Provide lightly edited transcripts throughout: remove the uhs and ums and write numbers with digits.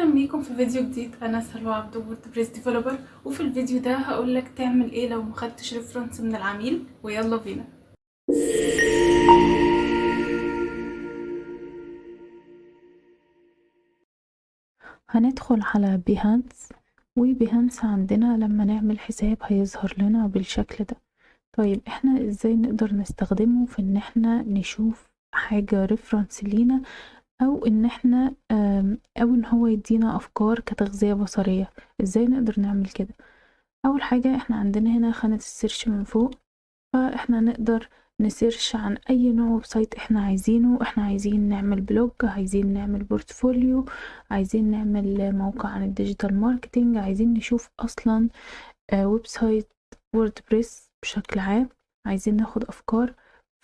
اهلا بيكم في فيديو جديد. انا سلوى عبد ووردبريس ديفلوبر، وفي الفيديو ده هقولك تعمل ايه لو مخدتش ريفرنس من العميل. ويلا بينا. هندخل على بيهانس، وبيهانس عندنا لما نعمل حساب هيظهر لنا بالشكل ده. طيب احنا ازاي نقدر نستخدمه في ان احنا نشوف حاجة ريفرنس لينا، او ان احنا او ان هو يدينا افكار كتغذية بصرية؟ ازاي نقدر نعمل كده؟ اول حاجة احنا عندنا هنا خانة السيرش من فوق، فاحنا نقدر نسيرش عن اي نوع ويب سايت احنا عايزينه. احنا عايزين نعمل بلوج، عايزين نعمل بورتفوليو، عايزين نعمل موقع عن الديجيتال ماركتينج، عايزين نشوف اصلا ويب سايت ووردبريس بشكل عام، عايزين ناخد افكار.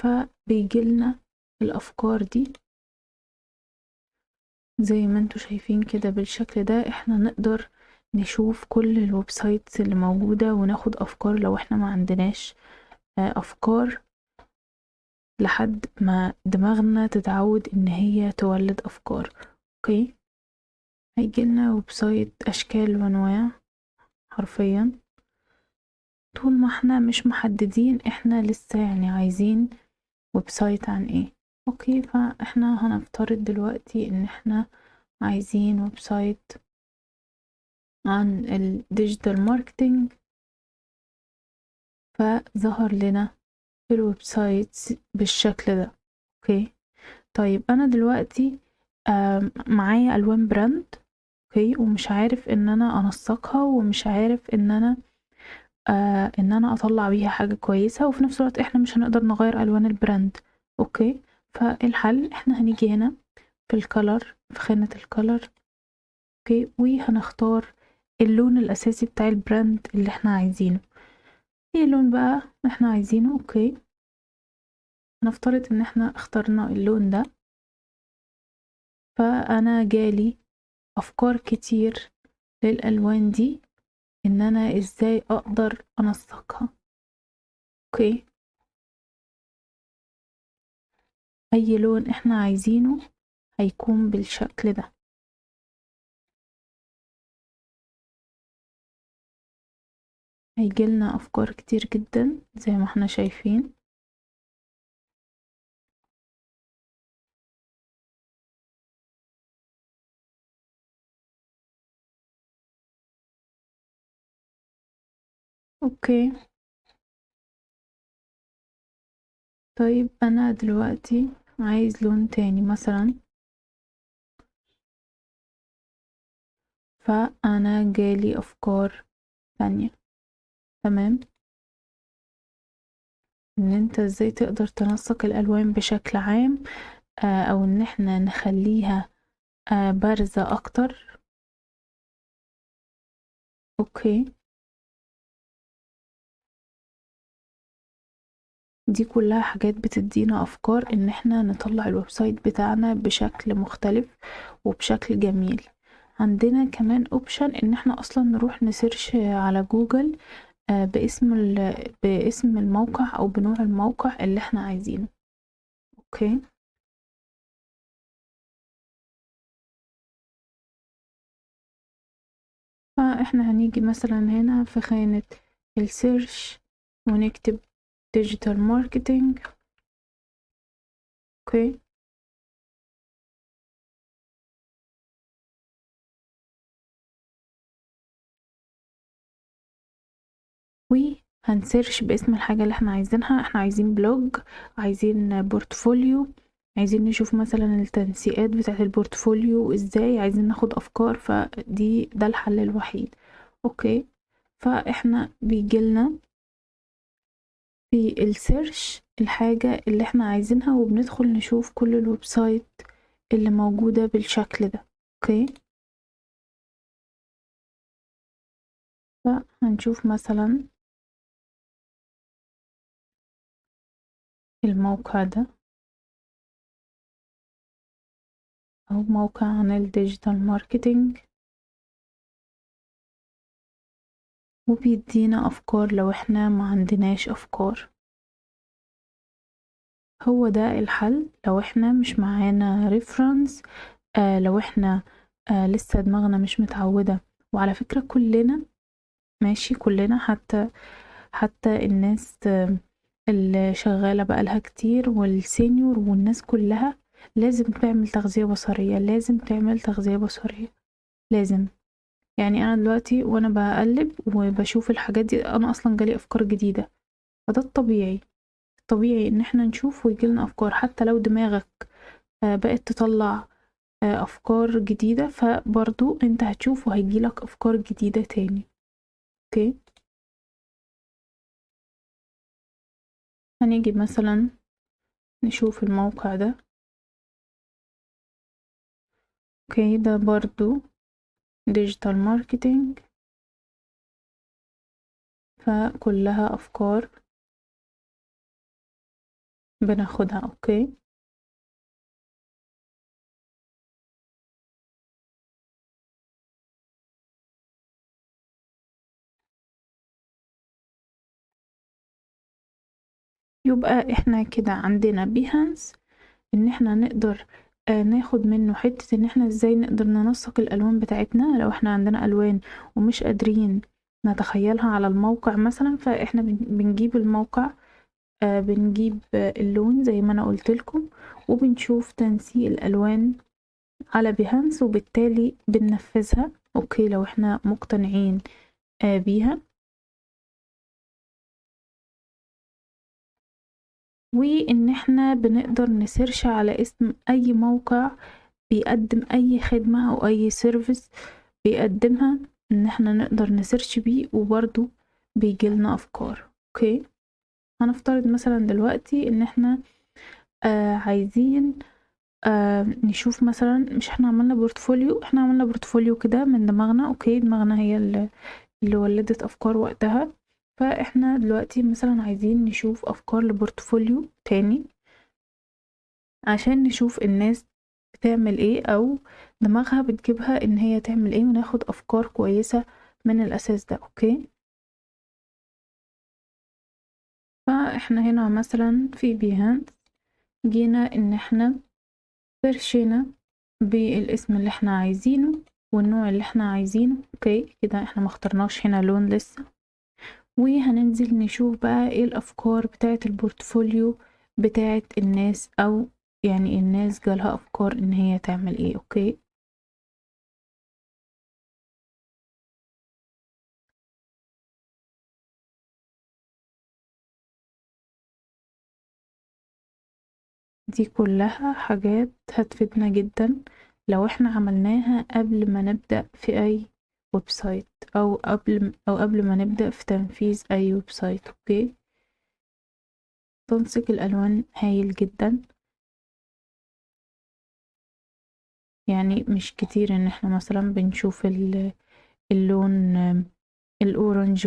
فبيجيلنا الافكار دي زي ما انتوا شايفين كده بالشكل ده. احنا نقدر نشوف كل الويب سايتس اللي موجودة وناخد افكار لو احنا ما عندناش افكار، لحد ما دماغنا تتعود ان هي تولد افكار. اوكي، هيجيلنا ويب سايت اشكال وانواع حرفيا، طول ما احنا مش محددين احنا لسه يعني عايزين ويب سايت عن ايه. اوكي، فاحنا هنفترض دلوقتي ان احنا عايزين ويب سايت عن الديجيتال ماركتينج، فظهر لنا الويب سايت بالشكل ده. اوكي، طيب انا دلوقتي معايا الوان براند، اوكي، ومش عارف ان انا انسقها، ومش عارف ان انا اطلع بيها حاجة كويسة، وفي نفس الوقت احنا مش هنقدر نغير الوان البراند. اوكي، فالحل احنا هنيجي هنا في الكالر، في خانة الكالر، اوكي، وهنختار اللون الاساسي بتاع البراند اللي احنا عايزينه. ايه لون بقى احنا عايزينه؟ اوكي، هنفترض ان احنا اخترنا اللون ده، فانا جالي افكار كتير للالوان دي، ان انا ازاي اقدر انسقها. اوكي، اي لون احنا عايزينه هيكون بالشكل ده. هيجيلنا افكار كتير جدا زي ما احنا شايفين. اوكي، طيب انا دلوقتي عايز لون تاني مثلا، فانا جالي افكار تانية. تمام، ان انت ازاي تقدر تنسق الالوان بشكل عام، او ان احنا نخليها بارزة اكتر. اوكي، دي كلها حاجات بتدينا افكار ان احنا نطلع الويب سايت بتاعنا بشكل مختلف وبشكل جميل. عندنا كمان اوبشن ان احنا اصلا نروح نسيرش على جوجل باسم الموقع او بنوع الموقع اللي احنا عايزينه. اوكي، فاحنا هنيجي مثلا هنا في خانة السيرش ونكتب ديجيتال ماركتينج. اوكي، وهنسيرش باسم الحاجة اللي احنا عايزينها. احنا عايزين بلوج، عايزين بورتفوليو، عايزين نشوف مثلا التنسيقات بتاعت البورتفوليو ازاي، عايزين ناخد افكار، ده الحل الوحيد. اوكي، فاحنا بيجيلنا في السيرش الحاجة اللي احنا عايزينها، وبندخل نشوف كل الويب سايت اللي موجودة بالشكل ده. اوكي، فهنشوف مثلا الموقع ده، أو موقع عن الديجيتال ماركتينج، وبيدينا أفكار لو احنا ما عندناش أفكار. هو ده الحل لو احنا مش معانا ريفرنس، لو احنا لسه دماغنا مش متعودة. وعلى فكرة كلنا ماشي، كلنا حتى الناس اللي شغالة بقالها كتير والسينيور والناس كلها لازم تعمل تغذية بصرية، لازم تعمل تغذية بصرية، لازم. يعني أنا دلوقتي وأنا بقلب وبشوف الحاجات دي أنا أصلا جالي أفكار جديدة، فده الطبيعي. الطبيعي إن احنا نشوف ويجيلنا أفكار، حتى لو دماغك بقت تطلع أفكار جديدة، فبرضو انت هتشوف وهيجيلك أفكار جديدة تاني. اوكي، هنيجي مثلا نشوف الموقع ده. اوكي، ده برضو ديجيتال ماركتينج، فكلها أفكار بناخدها. اوكي، يبقى احنا كده عندنا بيهانس ان احنا نقدر ناخد منه حتة ان احنا ازاي نقدر ننسق الالوان بتاعتنا. لو احنا عندنا الوان ومش قادرين نتخيلها على الموقع مثلا، فاحنا بنجيب الموقع، بنجيب اللون زي ما انا قلت لكم، وبنشوف تنسيق الالوان على بيهانس، وبالتالي بننفذها. اوكي، لو احنا مقتنعين بيها. وان احنا بنقدر نسيرش على اسم اي موقع بيقدم اي خدمة او اي سيرفيس بيقدمها، ان احنا نقدر نسيرش بيه وبرضو بيجيلنا افكار. اوكي، هنفترض مثلا دلوقتي ان احنا عايزين نشوف مثلا، مش احنا عملنا بورتفوليو، احنا عملنا بورتفوليو كده من دماغنا. اوكي، دماغنا هي اللي ولدت افكار وقتها، فاحنا دلوقتي مثلا عايزين نشوف افكار لبورتفوليو تاني عشان نشوف الناس بتعمل ايه او دماغها بتجيبها ان هي تعمل ايه، وناخد افكار كويسة من الاساس ده. اوكي، فاحنا هنا مثلا في بيهانس جينا ان احنا سيرشينا بالاسم اللي احنا عايزينه والنوع اللي احنا عايزينه. اوكي، كده احنا مخترناش هنا لون لسه، وهننزل نشوف بقى ايه الافكار بتاعة البورتفوليو بتاعة الناس، او يعني الناس جالها افكار ان هي تعمل ايه. اوكي، دي كلها حاجات هتفيدنا جدا لو احنا عملناها قبل ما نبدأ في اي ويب سايت، او قبل ما نبدأ في تنفيذ اي ويب سايت. اوكي، تنسيق الالوان هايل جدا، يعني مش كتير ان احنا مثلا بنشوف اللون الاورنج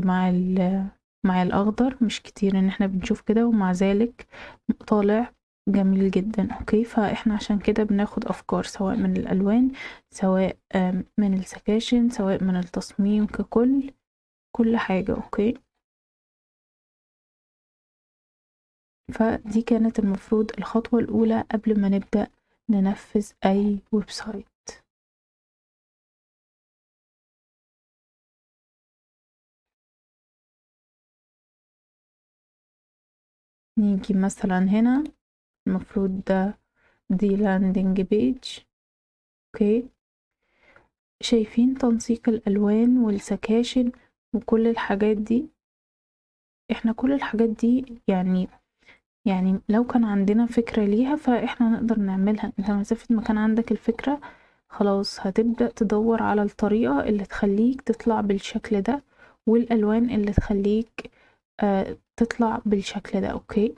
مع الاخضر، مش كتير ان احنا بنشوف كده، ومع ذلك طالع جميل جدا. اوكي، فاحنا عشان كده بناخد افكار سواء من الالوان، سواء من السكاشن، سواء من التصميم ككل، كل حاجة. اوكي، فدي كانت المفروض الخطوة الاولى قبل ما نبدأ ننفذ اي ويب سايت. نيجي مثلا هنا، المفروض دي لاندنج بيج. اوكي، شايفين تنسيق الالوان والسكاشن وكل الحاجات دي؟ احنا كل الحاجات دي يعني لو كان عندنا فكرة ليها فاحنا نقدر نعملها. انت مسافة ما كان عندك الفكرة، خلاص هتبدأ تدور على الطريقة اللي تخليك تطلع بالشكل ده، والالوان اللي تخليك تطلع بالشكل ده. اوكي،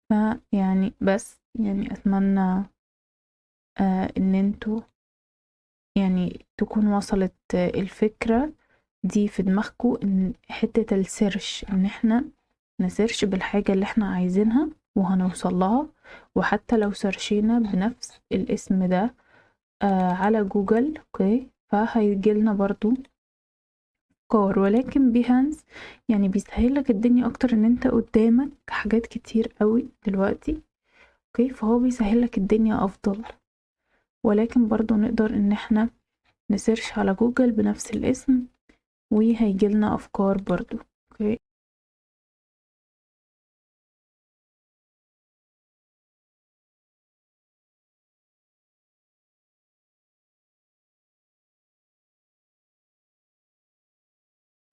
فيعني بس يعني اتمنى ان انتوا يعني تكون وصلت الفكرة دي في دماغكو، ان حتة السيرش ان احنا نسيرش بالحاجة اللي احنا عايزينها وهنوصل لها. وحتى لو سيرشينا بنفس الاسم ده على جوجل، اوكي، فهيجيلنا برضو افكار، ولكن بيهانس يعني بيسهلك الدنيا اكتر، ان انت قدامك حاجات كتير قوي دلوقتي. اوكي، فهو بيسهلك الدنيا افضل، ولكن برضو نقدر ان احنا نسيرش على جوجل بنفس الاسم وهيجيلنا افكار برضو. اوكي،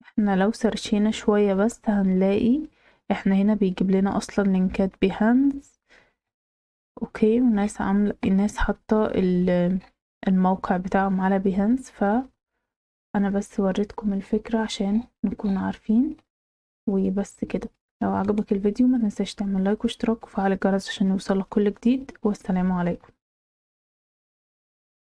احنا لو سرشينا شوية بس هنلاقي احنا هنا بيجيب لنا اصلا لينكات بيهانس. اوكي، وناس عاملة، الناس حاطة الموقع بتاعهم على بيهانس، فانا بس وريتكم الفكرة عشان نكون عارفين. وبس كده، لو عجبك الفيديو ما تنساش تعمل لايك واشتراك وفعل الجرس عشان يوصلك كل جديد، والسلام عليكم.